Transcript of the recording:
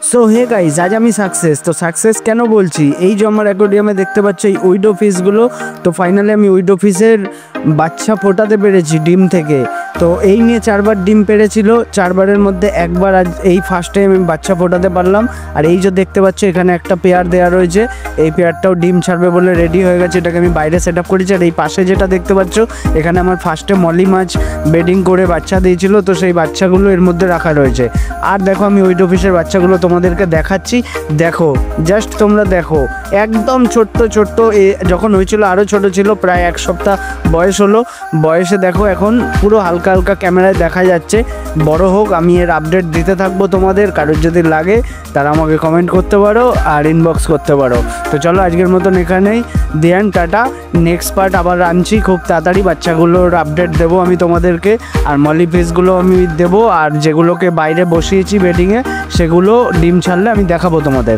So hey guys, আজ আমি success কেন বলছি, এই যে আমার অ্যাকোয়ারিয়ামে দেখতে পাচ্ছ এই উইডো ফিশগুলো, তো ফাইনালি আমি উইডো ফিশের বাচ্চা ফোটাতে পেরেছি ডিম থেকে। তো এই নিয়ে 4বার ডিম পেড়েছিল, 4বারের মধ্যে একবার আজ এই ফার্স্ট টাইম আমি বাচ্চা ফোটাতে পারলাম। আর এই যে দেখতে পাচ্ছ এখানে একটা পেয়ার দেওয়া রয়েছে, এই পেয়ারটাও ডিম ছাড়বে বলে রেডি হয়ে গেছে, এটাকে আমি বাইরে সেট আপ করেছি। আর এই পাশে যেটা দেখতে পাচ্ছ এখানে আমার ফার্স্টে মলি মাছ বেডিং করে বাচ্চা দিয়েছিল, তো সেই বাচ্চাগুলো এর মধ্যে রাখা রয়েছে। আর দেখো আমি উইডো ফিশের বাচ্চাগুলো তোমাদেরকে দেখাচ্ছি, দেখো জাস্ট তোমরা দেখো, একদম ছোট্ট যখন হয়েছিল আরও ছোট ছিল, প্রায় 1 সপ্তাহ বয়স হলো। বয়সে দেখো এখন পুরো হালকা হালকা ক্যামেরায় দেখা যাচ্ছে। বড় হোক, আমি এর আপডেট দিতে থাকবো তোমাদের। কারোর যদি লাগে তারা আমাকে কমেন্ট করতে পারো আর ইনবক্স করতে পারো। তো চলো আজকের মতন এখানেই দিয়ান, টাটা। নেক্সট পার্ট আবার আনছি খুব তাড়াতাড়ি, বাচ্চাগুলোর আপডেট দেবো আমি তোমাদেরকে, আর মলি ফিশগুলো আমি দেবো, আর যেগুলোকে বাইরে বসিয়েছি বেডিংয়ে সেগুলো ডিম ছাড়লে আমি দেখাবো তোমাদের।